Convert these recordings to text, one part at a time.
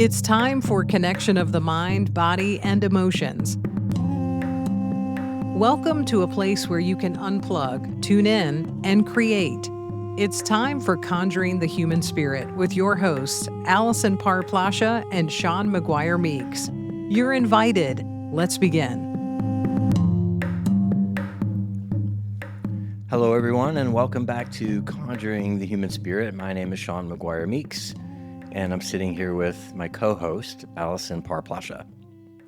It's time for connection of the mind, body, and emotions. Welcome to a place where you can unplug, tune in, and create. It's time for Conjuring the Human Spirit with your hosts, Allison Parr-Plasha and Sean McGuire Meeks. You're invited. Let's begin. Hello, everyone, and welcome back to Conjuring the Human Spirit. My name is Sean McGuire Meeks, and I'm sitting here with my co-host, Allison Parr-Plasha.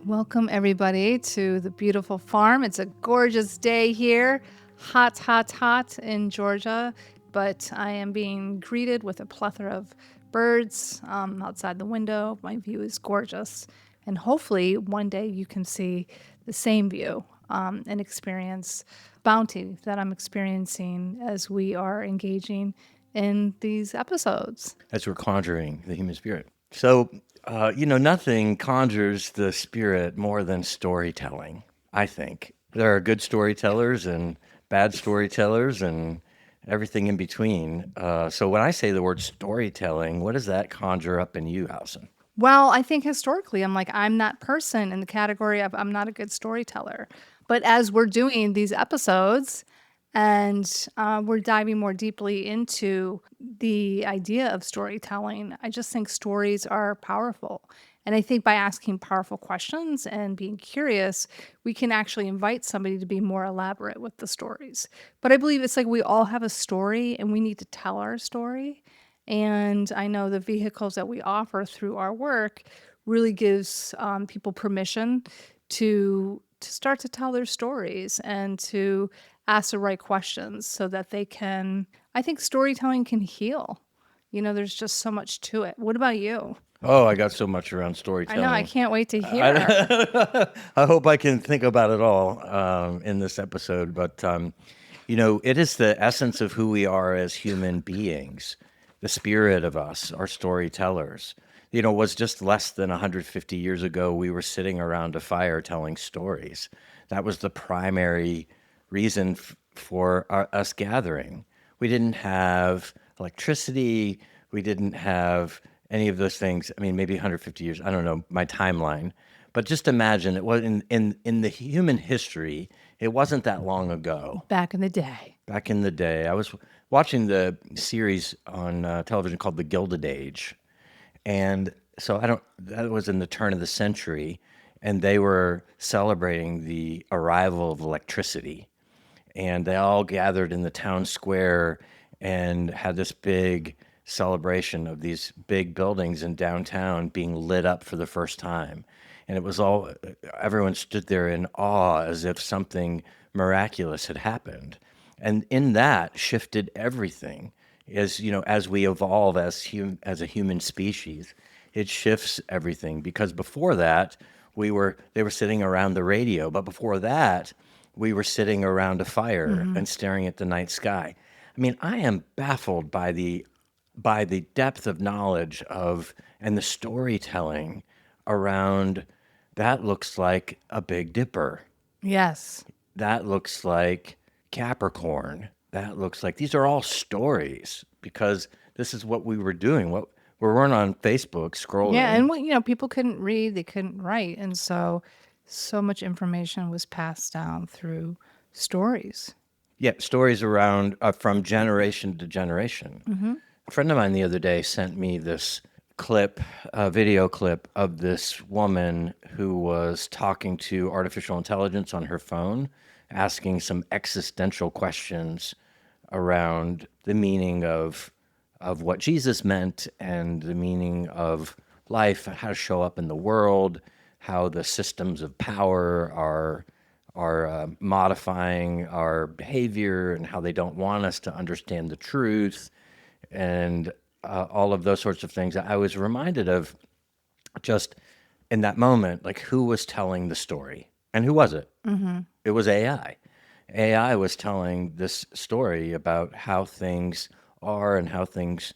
Welcome, everybody, to the beautiful farm. It's a gorgeous day here, hot in Georgia, but I am being greeted with a plethora of birds outside the window. My view is gorgeous, and hopefully one day you can see the same view and experience bounty that I'm experiencing as we are engaging in these episodes. As we're conjuring the human spirit. So, nothing conjures the spirit more than storytelling, I think. There are good storytellers and bad storytellers and everything in between. So when I say the word storytelling, what does that conjure up in you, Allison? Well, I think historically, I'm that person in the category of I'm not a good storyteller. But as we're doing these episodes and we're diving more deeply into the idea of storytelling, I just think stories are powerful. And I think by asking powerful questions and being curious, we can actually invite somebody to be more elaborate with the stories. But I believe it's like we all have a story and we need to tell our story. And I know the vehicles that we offer through our work really gives people permission to start to tell their stories and to ask the right questions so that they can, I think storytelling can heal. There's just so much to it. What about you? Oh, I got so much around I storytelling. know, I can't wait to hear. I hope I can think about it all in this episode. But, it is the essence of who we are as human beings. The spirit of us, our storytellers. Was just less than 150 years ago, we were sitting around a fire telling stories. That was the primary reason for us gathering. We didn't have electricity. We didn't have any of those things. I mean, maybe 150 years. I don't know my timeline. But just imagine it was in the human history, it wasn't that long ago. Back in the day. Back in the day, I was watching the series on television called The Gilded Age. And so that was in the turn of the century, and they were celebrating the arrival of electricity. And they all gathered in the town square and had this big celebration of these big buildings in downtown being lit up for the first time. And it was everyone stood there in awe as if something miraculous had happened. And in that shifted everything. As we evolve as a human species, it shifts everything. Because before that, they were sitting around the radio, but before that, we were sitting around a fire and staring at the night sky. I mean, I am baffled by the depth of knowledge and the storytelling around that. Looks like a Big Dipper. Yes. That looks like Capricorn. That looks like these are all stories because this is what we were doing. We weren't on Facebook scrolling. Yeah, and people couldn't read, they couldn't write, and so much information was passed down through stories. Yeah, stories around from generation to generation. Mm-hmm. A friend of mine the other day sent me this video clip of this woman who was talking to artificial intelligence on her phone, asking some existential questions around the meaning of what Jesus meant and the meaning of life, how to show up in the world, how the systems of power are modifying our behavior and how they don't want us to understand the truth and all of those sorts of things. I was reminded of just in that moment, like who was telling the story and who was it? Mm-hmm. It was AI. AI was telling this story about how things are and how things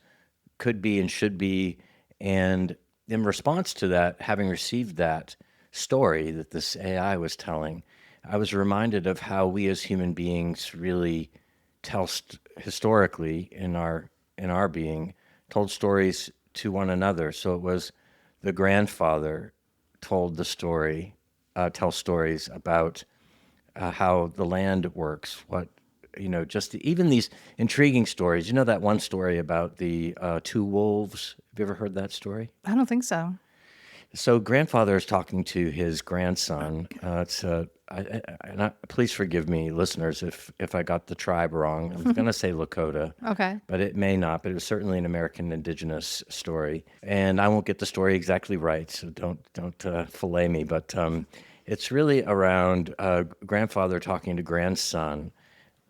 could be and should be. And in response to that, having received that story that this AI was telling, I was reminded of how we as human beings really tell historically in our being, told stories to one another. So it was the grandfather told the story, tell stories about how the land works, just even these intriguing stories. You know that one story about the two wolves? Have you ever heard that story? I don't think so. So grandfather is talking to his grandson. Please forgive me, listeners, if I got the tribe wrong. I'm going to say Lakota, Okay. but it may not. But it was certainly an American indigenous story, and I won't get the story exactly right, so don't fillet me. But it's really around grandfather talking to grandson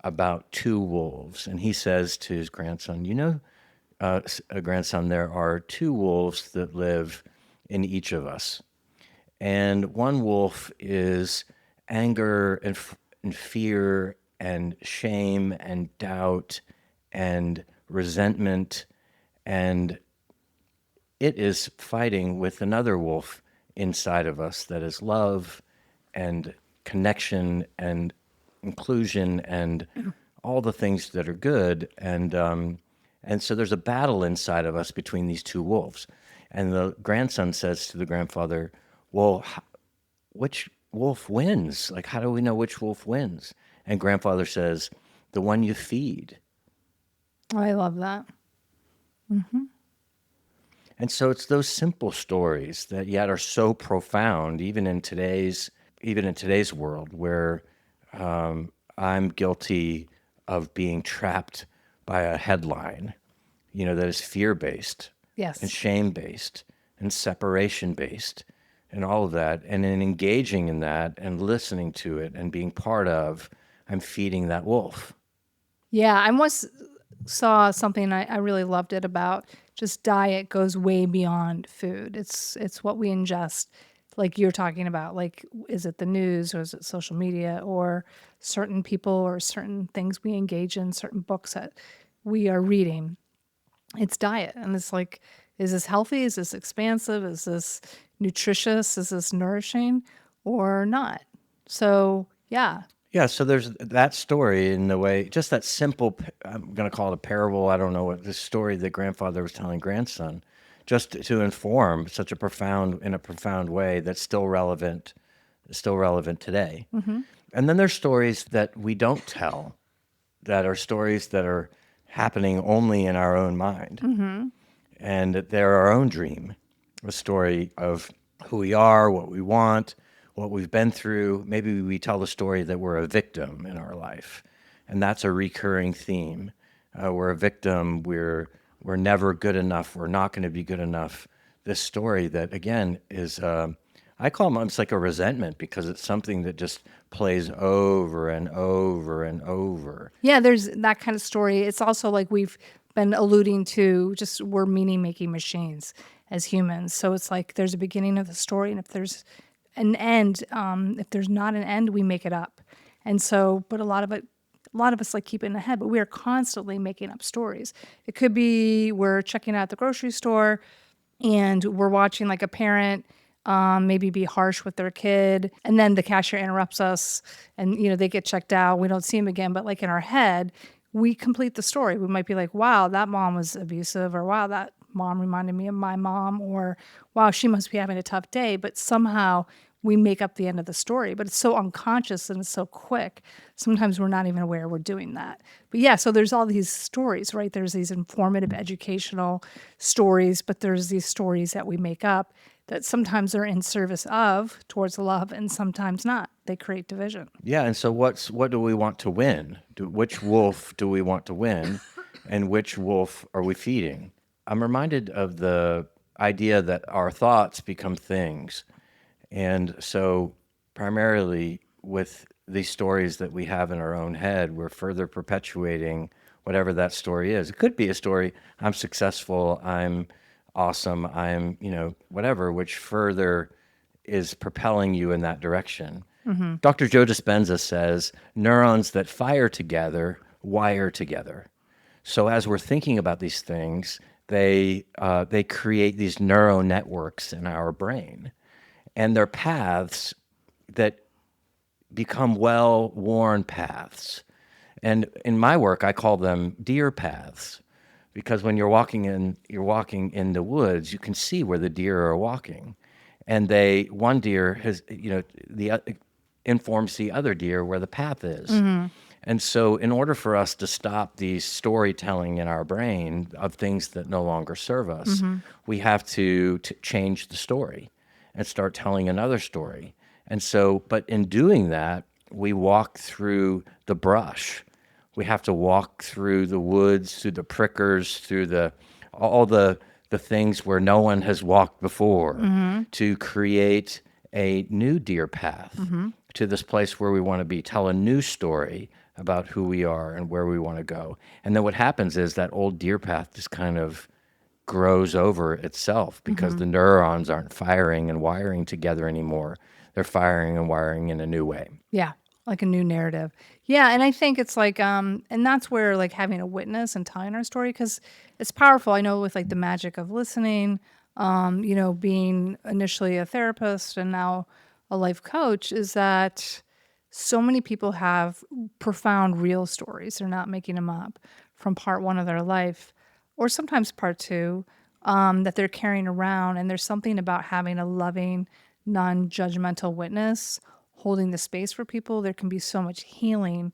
about two wolves, and he says to his grandson, grandson, there are two wolves that live in each of us. And one wolf is anger and fear and shame and doubt and resentment. And it is fighting with another wolf inside of us that is love and connection and inclusion and all the things that are good. And so there's a battle inside of us between these two wolves. And the grandson says to the grandfather, well, which wolf wins? Like, how do we know which wolf wins? And grandfather says, the one you feed. I love that. And so it's those simple stories that yet are so profound, even in today's world, where I'm guilty of being trapped by a headline, that is fear-based and Yes. shame-based and separation-based and all of that. And in engaging in that and listening to it and being part of, I'm feeding that wolf. Yeah, I once saw something I really loved it about just diet goes way beyond food. It's what we ingest, like you're talking about. Like, is it the news or is it social media or certain people or certain things we engage in, certain books that we are reading? It's diet. And it's like, is this healthy? Is this expansive? Is this nutritious? Is this nourishing or not? So, yeah. Yeah, so there's that story in the way, just that simple, I'm going to call it a parable. I don't know what this story that grandfather was telling grandson, just to inform in a profound way that's still relevant today. And then there's stories that we don't tell, that are stories that are happening only in our own mind. And that they're our own dream, a story of who we are, what we want, what we've been through. Maybe we tell the story that we're a victim in our life, and that's a recurring theme. We're a victim. We're never good enough. We're not going to be good enough. This story that again is, I call it, it's like a resentment because it's something that just plays over and over and over. Yeah, there's that kind of story. It's also like we've been alluding to, just we're meaning making machines as humans. So it's like there's a beginning of the story, and if there's an end, if there's not an end, we make it up. And so, but a lot of us like keep it in the head, but we are constantly making up stories. It could be we're checking out at the grocery store and we're watching like a parent maybe be harsh with their kid, and then the cashier interrupts us and they get checked out, we don't see him again, but like in our head we complete the story. We might be like, wow, that mom was abusive, or wow, that mom reminded me of my mom, or wow, she must be having a tough day, but somehow we make up the end of the story. But it's so unconscious and it's so quick. Sometimes we're not even aware we're doing that. But yeah, so there's all these stories, right? There's these informative, educational stories, but there's these stories that we make up that sometimes are in service of, towards love, and sometimes not. They create division. Yeah, and so what do we want to win? Which wolf do we want to win, and which wolf are we feeding? I'm reminded of the idea that our thoughts become things. And so primarily with these stories that we have in our own head, we're further perpetuating whatever that story is. It could be a story, I'm successful, I'm awesome, I'm, whatever, which further is propelling you in that direction. Dr. Joe Dispenza says neurons that fire together wire together. So as we're thinking about these things, they create these neural networks in our brain, and they're paths that become well-worn paths. And in my work, I call them deer paths, because when you're walking in the woods, you can see where the deer are walking, and one deer has, informs the other deer where the path is. And so, in order for us to stop the storytelling in our brain of things that no longer serve us, we have to change the story and start telling another story. And so, but in doing that, we walk through the brush. We have to walk through the woods, through the prickers, through all the things where no one has walked before, to create a new deer path to this place where we want to be, tell a new story about who we are and where we want to go. And then what happens is that old deer path just kind of grows over itself because the neurons aren't firing and wiring together anymore. They're firing and wiring in a new way. Yeah, like a new narrative. Yeah, and I think it's like, and that's where like having a witness and telling our story, because it's powerful. I know with like the magic of listening, being initially a therapist and now a life coach, is that so many people have profound real stories. They're not making them up from part one of their life, or sometimes part two, that they're carrying around. And there's something about having a loving, non-judgmental witness holding the space for people. There can be so much healing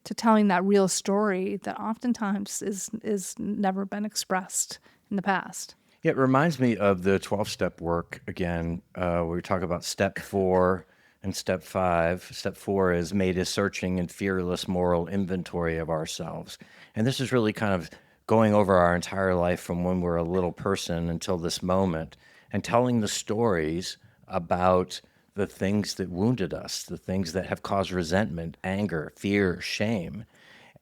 to telling that real story that oftentimes is never been expressed in the past. It reminds me of the 12-step work again, where we talk about step 4 and step 5. Step 4 is made a searching and fearless moral inventory of ourselves. And this is really kind of going over our entire life from when we're a little person until this moment and telling the stories about the things that wounded us, the things that have caused resentment, anger, fear, shame,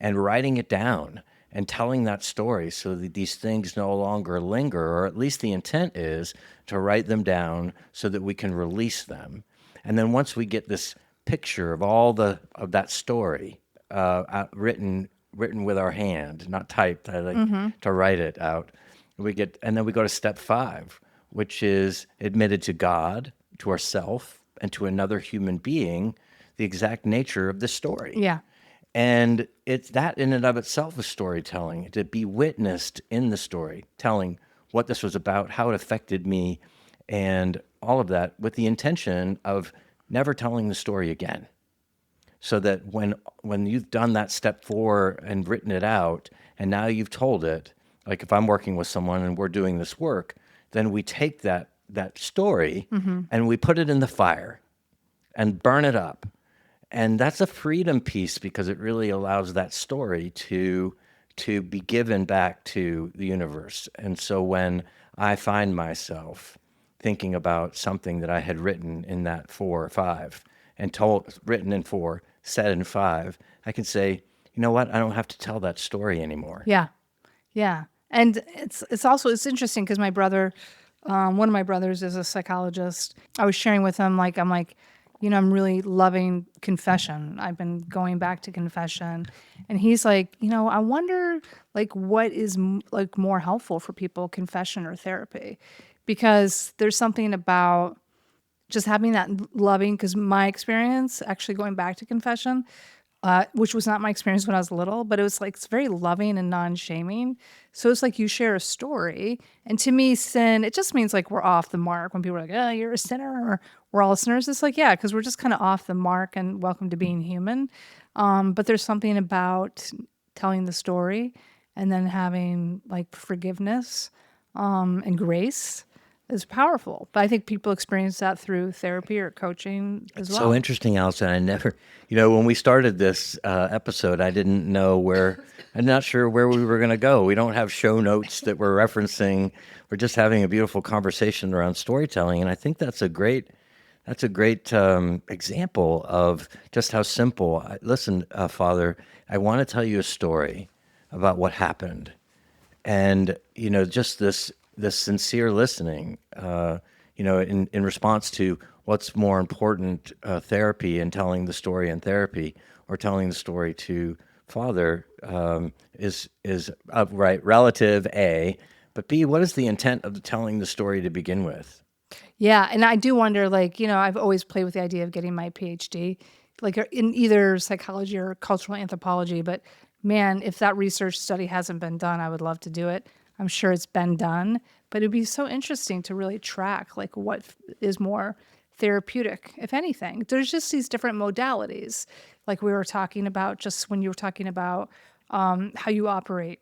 and writing it down and telling that story so that these things no longer linger, or at least the intent is to write them down so that we can release them. And then once we get this picture of of that story written with our hand, not typed, I like to write it out. And then we go to step 5, which is admitted to God, to ourself, and to another human being, the exact nature of the story. Yeah. And it's that in and of itself is storytelling, to be witnessed in the story, telling what this was about, how it affected me, and all of that, with the intention of never telling the story again. So that when you've done that step 4 and written it out, and now you've told it, like if I'm working with someone and we're doing this work, then we take that story and we put it in the fire and burn it up. And that's a freedom piece because it really allows that story to be given back to the universe. And so when I find myself thinking about something that I had written in that 4 or 5 and written in 4, said in 5, I can say, you know what? I don't have to tell that story anymore. Yeah. Yeah. And it's interesting because my brother, one of my brothers is a psychologist. I was sharing with him, I'm like, I'm really loving confession. I've been going back to confession. And he's like, I wonder what is more helpful for people, confession or therapy? Because there's something about just having that loving, because my experience actually going back to confession, which was not my experience when I was little, but it was it's very loving and non-shaming. So it's like you share a story. And to me, sin, it just means we're off the mark. When people are like, oh, you're a sinner, or we're all sinners. It's yeah, because we're just kind of off the mark and welcome to being human. But there's something about telling the story and then having forgiveness and grace is powerful. But I think people experience that through therapy or coaching as well. So interesting, Allison. I never, when we started this episode, I didn't know I'm not sure where we were going to go. We don't have show notes that we're referencing. We're just having a beautiful conversation around storytelling. And I think that's a great example of just how simple. Listen, Father, I want to tell you a story about what happened. And, just this sincere listening, in response to what's more important, therapy and telling the story in therapy, or telling the story to Father, is right, relative A, but B, what is the intent of telling the story to begin with? Yeah, and I do wonder, I've always played with the idea of getting my PhD, in either psychology or cultural anthropology, but man, if that research study hasn't been done, I would love to do it. I'm sure it's been done, but it'd be so interesting to really track like what is more therapeutic, if anything. There's just these different modalities, like we were talking about just when you were talking about how you operate,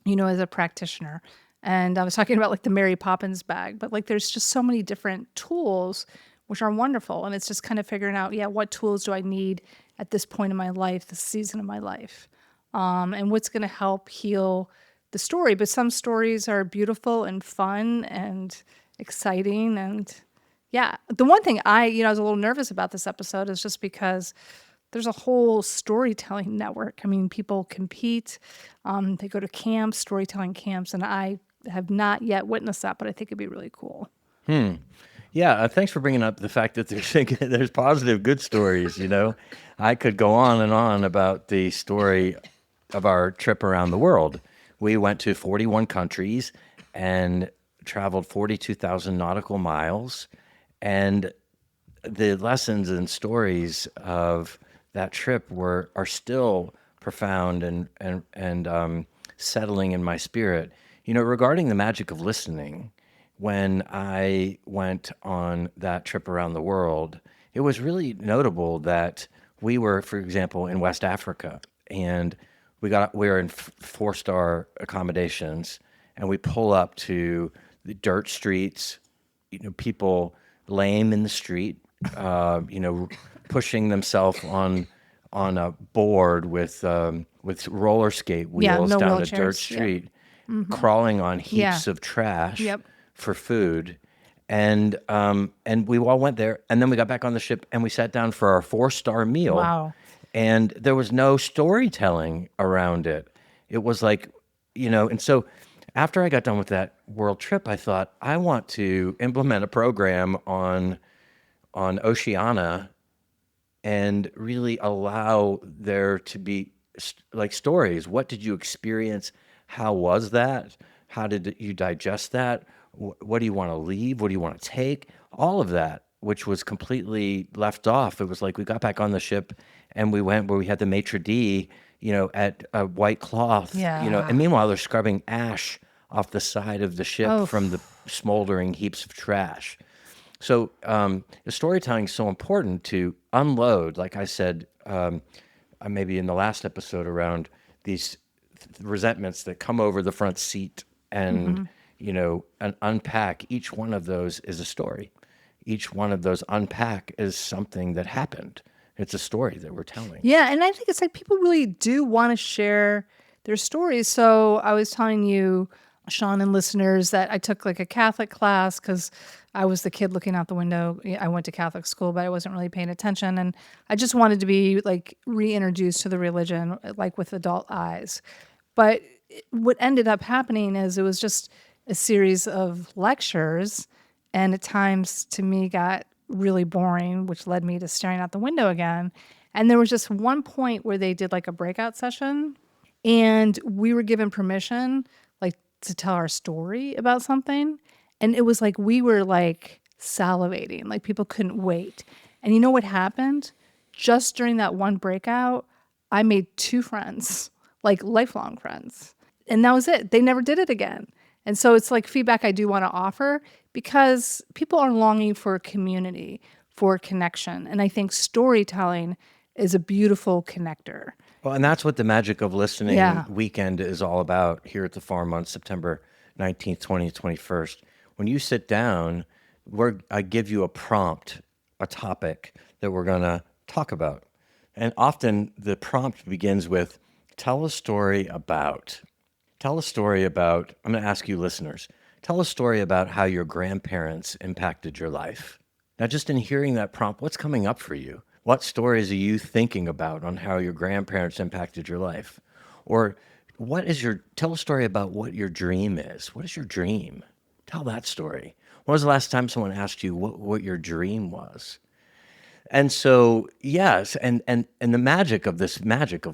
as a practitioner. And I was talking about like the Mary Poppins bag, but like there's just so many different tools which are wonderful. And it's just kind of figuring out, what tools do I need at this point in my life, this season of my life, and what's going to help heal the story. But some stories are beautiful and fun and exciting. And the one thing I was a little nervous about this episode is just because there's a whole storytelling network. I mean, people compete, they go to camps, storytelling camps, and I have not yet witnessed that, but I think it'd be really cool. Yeah, thanks for bringing up the fact that there's positive, good stories. I could go on and on about the story of our trip around the world. We went to 41 countries and traveled 42,000 nautical miles, and the lessons and stories of that trip are still profound and settling in my spirit. Regarding the magic of listening, when I went on that trip around the world, it was really notable that we were, for example, in West Africa, and we were in 4-star accommodations, and we pull up to the dirt streets, people lame in the street, pushing themselves on a board with roller skate wheels no down a wheelchairs. dirt street, crawling on heaps of trash Yep. for food. And we all went there, and then we got back on the ship and we sat down for our 4-star meal. Wow. And there was no storytelling around it. It was like, and so after I got done with that world trip, I thought, I want to implement a program on Oceania and really allow there to be like stories. What did you experience? How was that? How did you digest that? What do you want to leave? What do you want to take? All of that, which was completely left off. It was like we got back on the ship and we went where we had the maitre d', at a white cloth, Yeah. and meanwhile they're scrubbing ash off the side of the ship Oh. from the smoldering heaps of trash. So the storytelling is so important to unload, like I said, maybe in the last episode, around these resentments that come over the front seat and, and unpack. Each one of those is a story. Each one of those unpack is something that happened. It's a story that we're telling. Yeah, and I think it's like people really do want to share their stories. So I was telling you, Sean and listeners, that I took like a Catholic class because I was the kid looking out the window. I went to Catholic school, but I wasn't really paying attention. And I just wanted to be like reintroduced to the religion, like with adult eyes. But what ended up happening is it was just a series of lectures, and at times to me got really boring, which led me to staring out the window again. And there was just one point where they did like a breakout session, and we were given permission like to tell our story about something. And it was like we were like salivating, like people couldn't wait. And you know what happened? Just during that one breakout, I made 2 friends, like lifelong friends. And that was it. They never did it again. And so it's like feedback I do want to offer because people are longing for a community, for connection. And I think storytelling is a beautiful connector. Well, and that's what the Magic of Listening Yeah. weekend is all about here at the farm on September 19th, 20th, 21st. When you sit down, I give you a prompt, a topic that we're going to talk about. And often the prompt begins with, tell a story about. Tell a story about, I'm going to ask you listeners, tell a story about how your grandparents impacted your life. Now, just in hearing that prompt, what's coming up for you? What stories are you thinking about on how your grandparents impacted your life? Or tell a story about what your dream is. What is your dream? Tell that story. When was the last time someone asked you what your dream was? And so, yes, and the magic of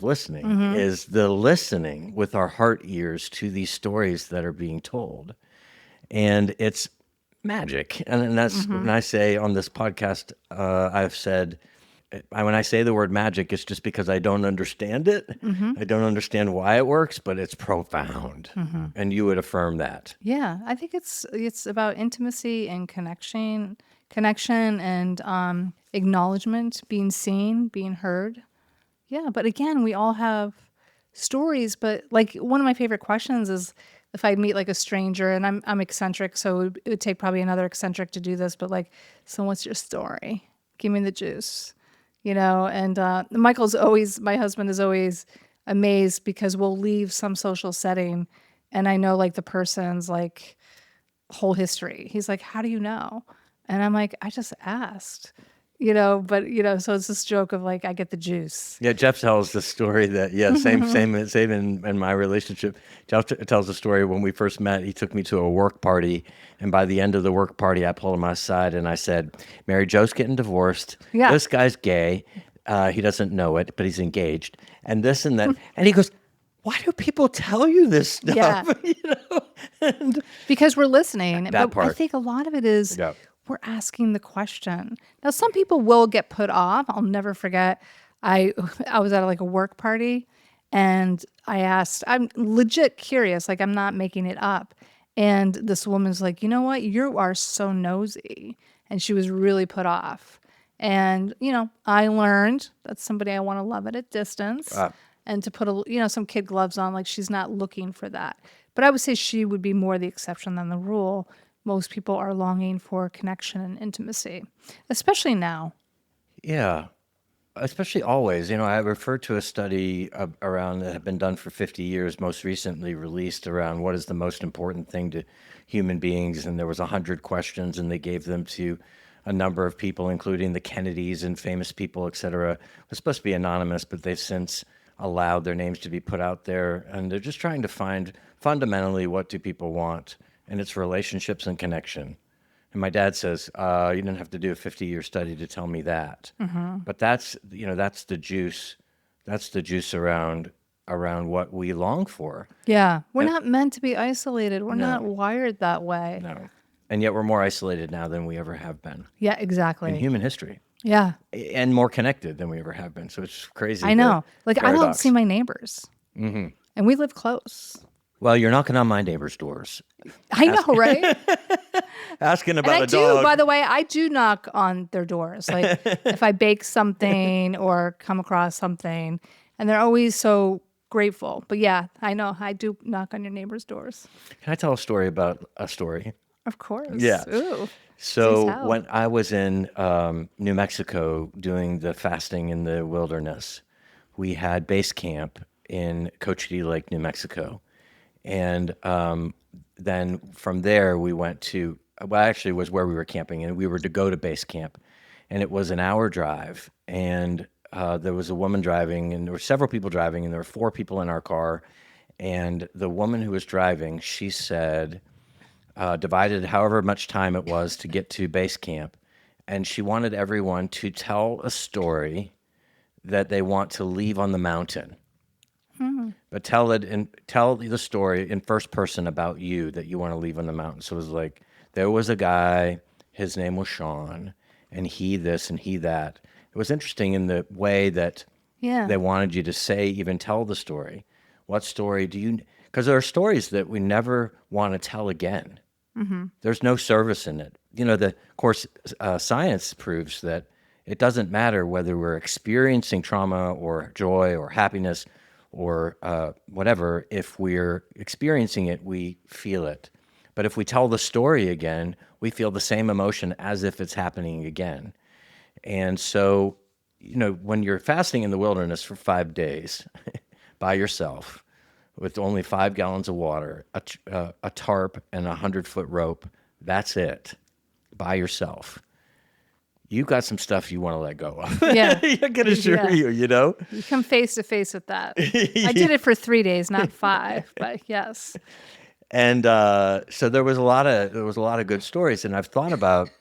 listening is the listening with our heart ears to these stories that are being told. And it's magic. And that's when I say on this podcast, I've said, when I say the word magic, it's just because I don't understand it. I don't understand why it works, but it's profound. And you would affirm that. Yeah, I think it's about intimacy and connection and acknowledgement, being seen, being heard. Yeah, but again, we all have stories. But like one of my favorite questions is if I meet like a stranger, and I'm eccentric, so it would take probably another eccentric to do this. But like, so what's your story? Give me the juice, And my husband is always amazed because we'll leave some social setting, and I know like the person's like whole history. He's like, "How do you know?" And I'm like, "I just asked." But so it's this joke of like I get the juice. Yeah, Jeff tells the story that same in my relationship. Jeff tells the story when we first met. He took me to a work party, and by the end of the work party, I pulled him aside and I said, "Mary Jo's getting divorced. Yeah. This guy's gay. He doesn't know it, but he's engaged, and this and that." And he goes, "Why do people tell you this stuff?" Yeah. Because we're listening. That but part. I think a lot of it is Yeah. we're asking the question. Now, some people will get put off. I'll never forget. I was at like a work party, and I asked. I'm legit curious. Like I'm not making it up. And this woman's like, "You know what? You are so nosy," and she was really put off. And I learned that's somebody I want to love at a distance. And to put some kid gloves on, like she's not looking for that. But I would say she would be more the exception than the rule. Most people are longing for connection and intimacy, especially now. Yeah, especially always. I referred to a study around that had been done for 50 years, most recently released around what is the most important thing to human beings. And there was 100 questions, and they gave them to a number of people, including the Kennedys and famous people, et cetera. It was supposed to be anonymous, but they've since allowed their names to be put out there. And they're just trying to find fundamentally what do people want, and it's relationships and connection. And my dad says, you didn't have to do a 50-year study to tell me that. But that's the juice. That's the juice around what we long for. Yeah. We're not meant to be isolated. We're No. not wired that way. No. And yet we're more isolated now than we ever have been Yeah, exactly. in human history. Yeah. And more connected than we ever have been. So it's crazy. I know. Like I don't paradox. see my neighbors. And we live close. Well, you're knocking on my neighbor's doors, I know, right? asking And about I a do, dog. by the way, I do knock on their doors. Like if I bake something or come across something, and they're always so grateful. But yeah, I know I do knock on your neighbor's doors. Can I tell a story about a story? Of course. Yeah. Ooh. So tell. when I was in New Mexico doing the fasting in the wilderness, we had base camp in Cochiti Lake, New Mexico. And then from there, we went to, well, actually it was where we were camping, and we were to go to base camp. And it was an hour drive, and there was a woman driving, and there were several people driving, and there were 4 people in our car. And the woman who was driving, she said, divided however much time it was to get to base camp, and she wanted everyone to tell a story that they want to leave on the mountain. But tell the story in first person about you that you want to leave on the mountain. So it was like, there was a guy, his name was Sean, and he this and he that. It was interesting in the way that they wanted you to say, even tell the story. What story do you, because there are stories that we never want to tell again. There's no service in it. Of course, science proves that it doesn't matter whether we're experiencing trauma or joy or happiness or whatever. If we're experiencing it, we feel it. But if we tell the story again, we feel the same emotion as if it's happening again. And so, when you're fasting in the wilderness for 5 days by yourself with only 5 gallons of water, a tarp, and a 100-foot rope, that's it, by yourself. You got some stuff you want to let go of. Yeah. I can assure you, You come face to face with that. I did it for 3 days, not 5, but yes. And so there was a lot of good stories, and I've thought about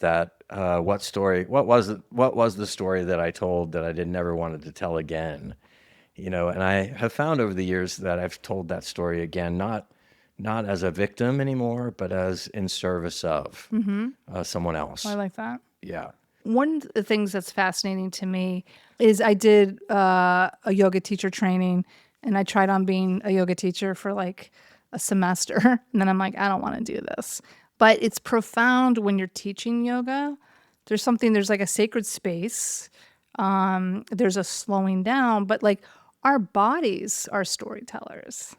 that. What was the story that I told that I never wanted to tell again? And I have found over the years that I've told that story again, not as a victim anymore, but as in service of someone else. I like that. Yeah. one of the things that's fascinating to me is I did a yoga teacher training, and I tried on being a yoga teacher for like a semester. And then I'm like, I don't want to do this. But it's profound when you're teaching yoga. There's like a sacred space. There's a slowing down, but like our bodies are storytellers,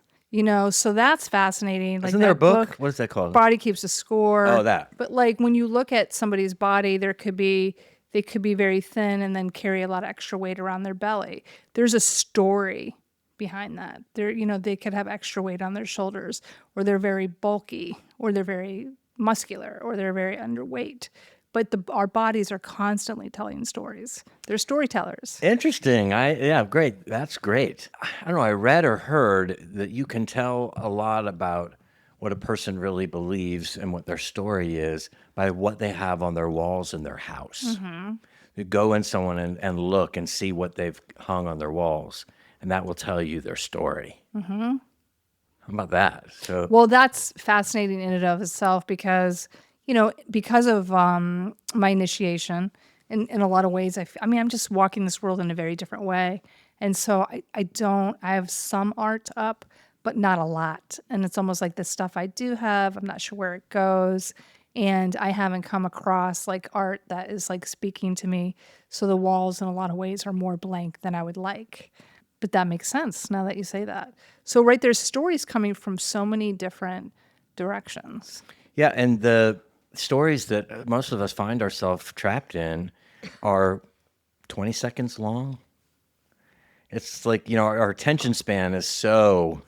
so that's fascinating. Like Isn't there a that book? What is that called? Body Keeps a Score. Oh, that. But like when you look at somebody's body, they could be very thin and then carry a lot of extra weight around their belly. There's a story behind that. They could have extra weight on their shoulders, or they're very bulky, or they're very muscular, or they're very underweight. But our bodies are constantly telling stories. They're storytellers. Interesting. Yeah, great. That's great. I don't know. I read or heard that you can tell a lot about what a person really believes and what their story is by what they have on their walls in their house. You go in someone and look and see what they've hung on their walls, and that will tell you their story. How about that? So, Well, that's fascinating in and of itself because of my initiation, in a lot of ways, I'm just walking this world in a very different way. And so I have some art up, but not a lot. And it's almost like the stuff I do have, I'm not sure where it goes. And I haven't come across like art that is like speaking to me. So the walls in a lot of ways are more blank than I would like. But that makes sense now that you say that. So right, there's stories coming from so many different directions. yeah, and the stories that most of us find ourselves trapped in are 20 seconds long. It's like, our attention span is so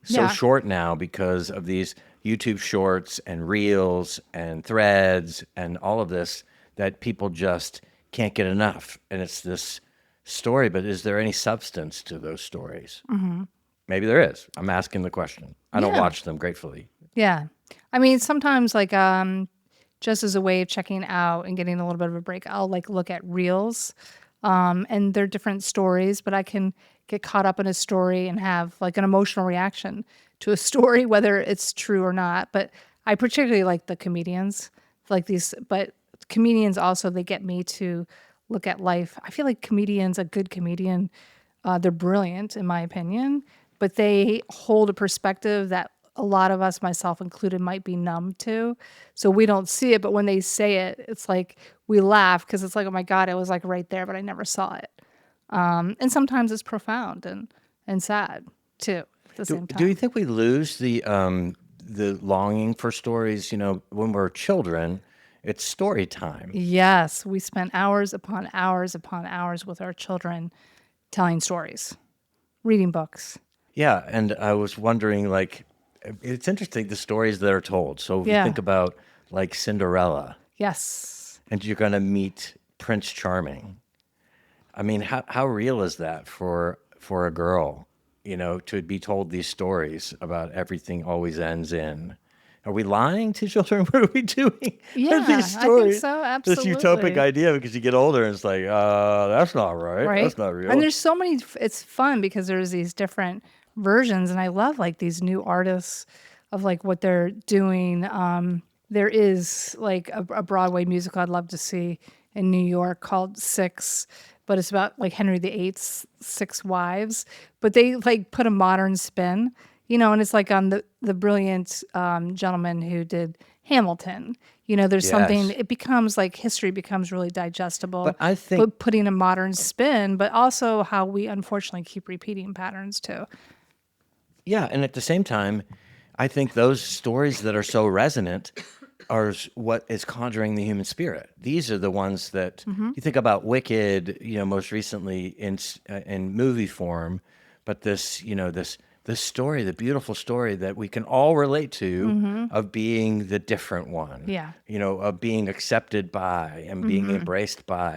Yeah. short now because of these YouTube shorts and reels and threads and all of this that people just can't get enough. And it's this story, but is there any substance to those stories? Maybe there is. I'm asking the question. I don't Yeah. watch them gratefully. Yeah. I mean, sometimes like just as a way of checking out and getting a little bit of a break, I'll like look at reels. And they're different stories, but I can get caught up in a story and have like an emotional reaction to a story, whether it's true or not. But I particularly like the comedians, like these, but comedians also, they get me to look at life. I feel like a good comedian, they're brilliant in my opinion, but they hold a perspective that a lot of us, myself included, might be numb to. So we don't see it, but when they say it, it's like we laugh because it's like, oh my God, it was like right there, but I never saw it. And sometimes it's profound and sad too at the same time. Do you think we lose the longing for stories? When we're children, it's story time. Yes, we spent hours upon hours upon hours with our children telling stories, reading books. Yeah, and I was wondering, like, it's interesting the stories that are told. So if you Yeah. think about like Cinderella, Yes. and you're going to meet Prince Charming. I mean, how real is that for a girl, to be told these stories about everything always ends in? Are we lying to children? What are we doing? Yeah, With these stories? I think so, This utopic absolutely. idea because you get older and it's like, that's not right. Right? That's not real. And there's so many, it's fun because there's these different versions, and I love like these new artists of like what they're doing. There is like a Broadway musical I'd love to see in New York called Six, but it's about like Henry VIII's six wives, but they like put a modern spin, and it's like on the brilliant gentleman who did Hamilton. There's something, Yes. it becomes like history becomes really digestible, But I think but putting a modern spin, but also how we unfortunately keep repeating patterns too. Yeah, and at the same time, I think those stories that are so resonant are what is conjuring the human spirit. These are the ones that you think about Wicked, most recently in movie form, but this story, the beautiful story that we can all relate to of being the different one. Yeah. Of being accepted by and being embraced by,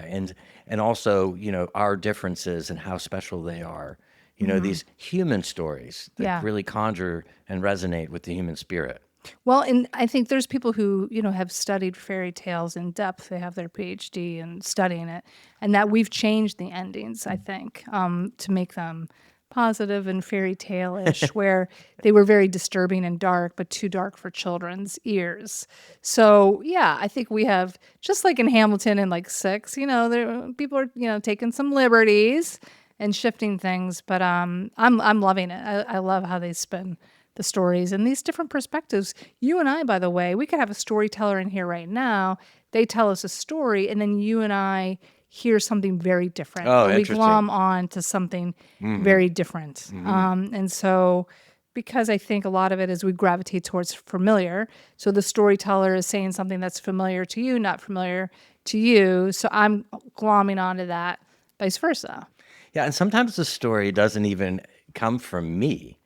and also, our differences and how special they are. These human stories that Yeah. really conjure and resonate with the human spirit. Well, and I think there's people who, have studied fairy tales in depth. They have their PhD in studying it, and that we've changed the endings, I think, to make them positive and fairy tale-ish, where they were very disturbing and dark, but too dark for children's ears. So yeah, I think we have, just like in Hamilton and like Six, there people are taking some liberties and shifting things, but I'm loving it. I love how they spin the stories and these different perspectives. You and I, by the way, we could have a storyteller in here right now. They tell us a story, and then you and I hear something very different. Oh, And we interesting. glom on to something very different. And so, because I think a lot of it is we gravitate towards familiar. So the storyteller is saying something that's familiar to you, not familiar to you. So I'm glomming onto that, vice versa. Yeah, and sometimes the story doesn't even come from me.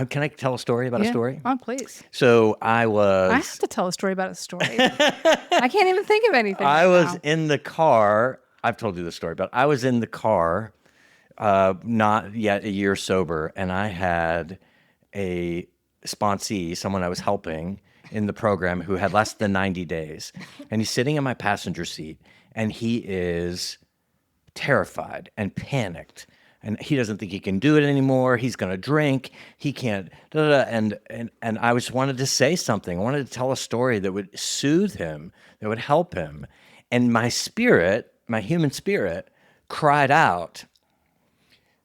Can I tell a story about a story? Oh, please. So I have to tell a story about a story. I can't even think of anything. I right was now. in the car. I've told you the story, but I was in the car, not yet a year sober, and I had a sponsee, someone I was helping in the program who had less than 90 days. And he's sitting in my passenger seat, and he is terrified and panicked. And he doesn't think he can do it anymore. He's going to drink. He can't. Da, da, da. And I just wanted to say something. I wanted to tell a story that would soothe him, that would help him. And my spirit, my human spirit, cried out,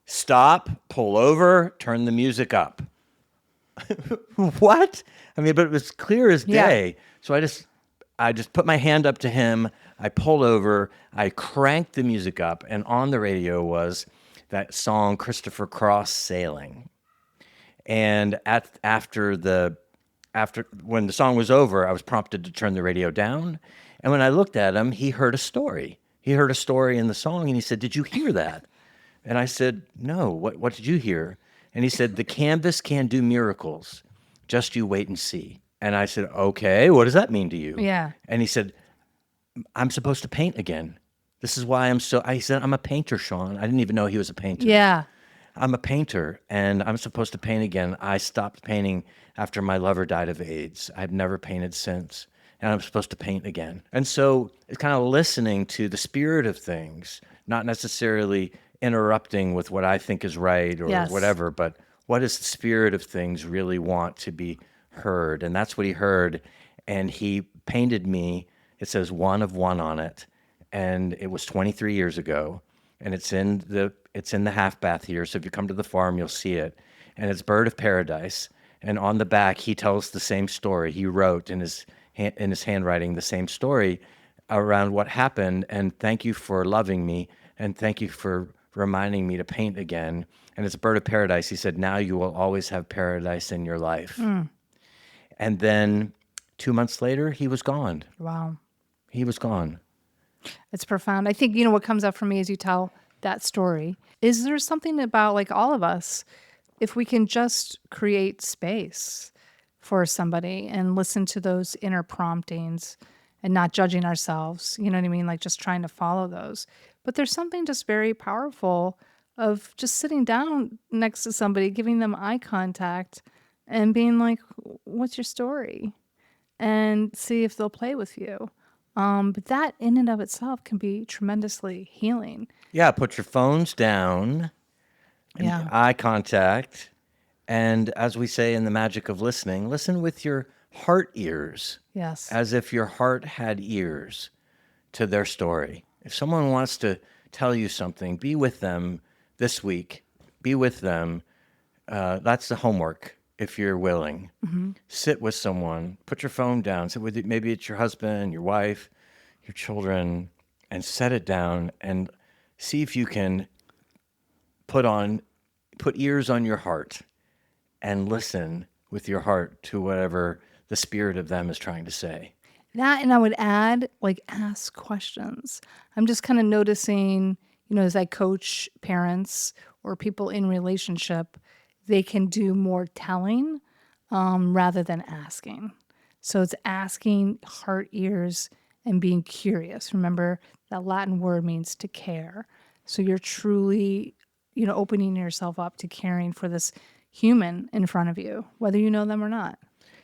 "Stop, pull over, turn the music up." What? I mean, but it was clear as Yeah. day. So I just put my hand up to him. I pulled over. I cranked the music up, and on the radio was that song Christopher Cross, "Sailing." And after when the song was over, I was prompted to turn the radio down. And when I looked at him, he heard a story. He heard a story in the song, and he said, "Did you hear that?" And I said, "No. What did you hear?" And he said, "The canvas can do miracles. Just you wait and see." And I said, "Okay, what does that mean to you?" Yeah. And he said, "I'm supposed to paint again. This is why I said, "I'm a painter, Sean." I didn't even know he was a painter. Yeah. "I'm a painter, and I'm supposed to paint again. I stopped painting after my lover died of AIDS. I've never painted since, and I'm supposed to paint again." And so it's kind of listening to the spirit of things, not necessarily interrupting with what I think is right or Yes. whatever, but what does the spirit of things really want to be heard? And that's what he heard. And he painted me. It says "One of One" on it, and it was 23 years ago, and it's in the half bath here. So if you come to the farm, you'll see it, and it's "Bird of Paradise." And on the back, he tells the same story. He wrote in his handwriting the same story around what happened. And thank you for loving me, and thank you for reminding me to paint again. And it's "Bird of Paradise." He said, "Now you will always have paradise in your life." And then 2 months later, he was gone. Wow. He was gone. It's profound. I think, what comes up for me as you tell that story is there's something about, like, all of us, if we can just create space for somebody and listen to those inner promptings and not judging ourselves, you know what I mean? Like, just trying to follow those. But there's something just very powerful of just sitting down next to somebody, giving them eye contact and being like, "What's your story?" And see if they'll play with you. But that in and of itself can be tremendously healing. Yeah, put your phones down, and Yeah. eye contact, and as we say in the magic of listening, listen with your heart ears, Yes. as if your heart had ears to their story. If someone wants to tell you something, be with them this week. Be with them. That's the homework, if you're willing. Sit with someone. Put your phone down. Sit with maybe it's your husband, your wife, your children, and set it down and see if you can put ears on your heart and listen with your heart to whatever the spirit of them is trying to say. That, and I would add, like, ask questions. I'm just kind of noticing, as I coach parents or people in relationship, they can do more telling rather than asking. So it's asking, heart, ears, and being curious. Remember, that Latin word means to care. So you're truly, opening yourself up to caring for this human in front of you, whether you know them or not.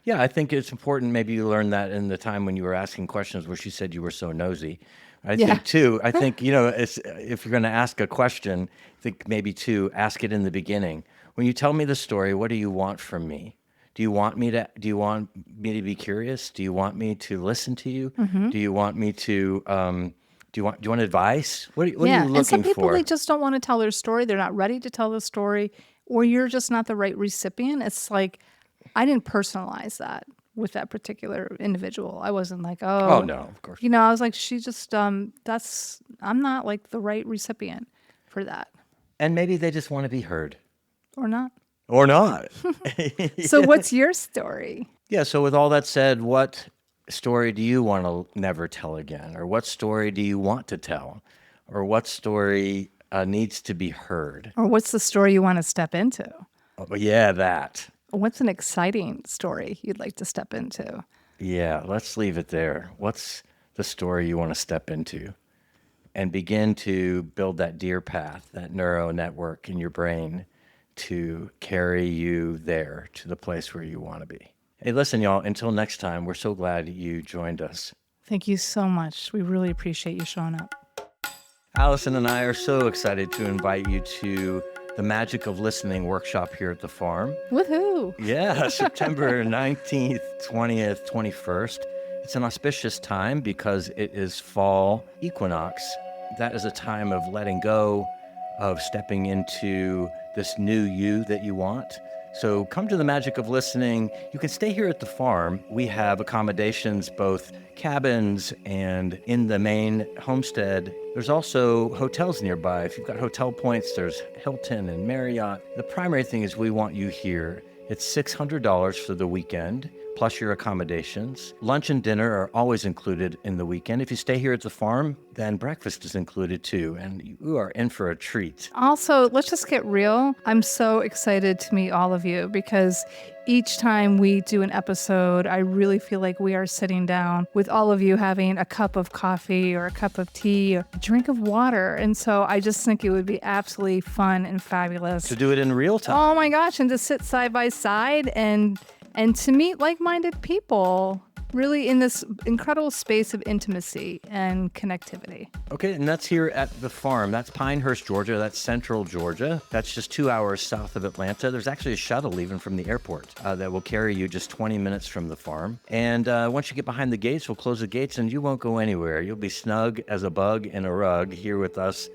Yeah, I think it's important. Maybe you learned that in the time when you were asking questions where she said you were so nosy. I Yeah. think too. I think, if you're going to ask a question, I think maybe too, ask it in the beginning. When you tell me the story, what do you want from me? Do you want me to be curious? Do you want me to listen to you? Do you want me to, do you want advice? What are you Yeah. And some looking people, they for? just don't want to tell their story. They're not ready to tell the story, or you're just not the right recipient. It's like, I didn't personalize that with that particular individual. I wasn't like, Oh, oh, no, of course. I was like, she just, I'm not like the right recipient for that, And maybe they just want to be heard or not. or not. So what's your story? Yeah, so with all that said, what story do you want to never tell again? Or what story do you want to tell? Or what story needs to be heard? Or what's the story you want to step into? Oh, yeah, that. What's an exciting story you'd like to step into? Yeah, let's leave it there. What's the story you want to step into? And begin to build that deer path, that neural network in your brain to carry you there to the place where you want to be. Hey, listen, y'all, until next time, we're so glad you joined us. Thank you so much. We really appreciate you showing up. Allison and I are so excited to invite you to the Magic of Listening workshop here at the farm. Woohoo! Yeah, September 19th, 20th, 21st. It's an auspicious time because it is fall equinox. That is a time of letting go, of stepping into this new you that you want. So come to the Magic of Listening. You can stay here at the farm. We have accommodations, both cabins and in the main homestead. There's also hotels nearby. If you've got hotel points, there's Hilton and Marriott. The primary thing is we want you here. It's $600 for the weekend, plus your accommodations. Lunch and dinner are always included in the weekend. If you stay here at the farm, then breakfast is included too, and you are in for a treat. Also, let's just get real. I'm so excited to meet all of you because each time we do an episode, I really feel like we are sitting down with all of you having a cup of coffee or a cup of tea or a drink of water. And so I just think it would be absolutely fun and fabulous. To do it in real time. Oh my gosh, and to sit side by side and to meet like-minded people really in this incredible space of intimacy and connectivity. Okay, and that's here at the farm. That's Pinehurst, Georgia. That's central Georgia. That's just 2 hours south of Atlanta. There's actually a shuttle even from the airport that will carry you just 20 minutes from the farm. And once you get behind the gates, we'll close the gates and you won't go anywhere. You'll be snug as a bug in a rug here with us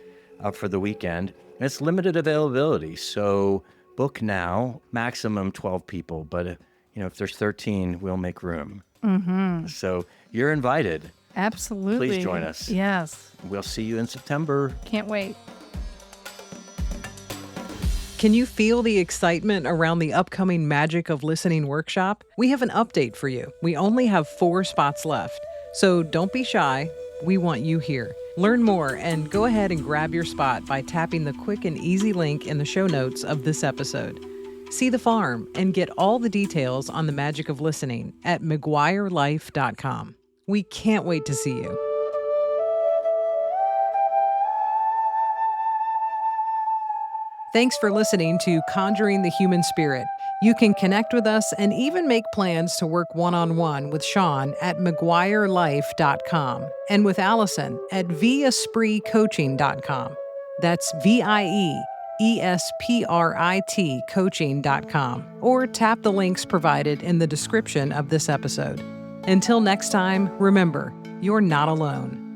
for the weekend. And it's limited availability, so book now, maximum 12 people. But if there's 13, we'll make room. Mm-hmm. So you're invited. Absolutely. Please join us. Yes. We'll see you in September. Can't wait. Can you feel the excitement around the upcoming Magic of Listening workshop? We have an update for you. We only have 4 spots left, so don't be shy. We want you here. Learn more and go ahead and grab your spot by tapping the quick and easy link in the show notes of this episode. See the farm and get all the details on the Magic of Listening at McGuireLife.com. We can't wait to see you. Thanks for listening to Conjuring the Human Spirit. You can connect with us and even make plans to work one-on-one with Sean at McGuireLife.com and with Allison at viespritcoaching.com. That's VIEESPRIT coaching.com, or tap the links provided in the description of this episode. Until next time, remember, you're not alone.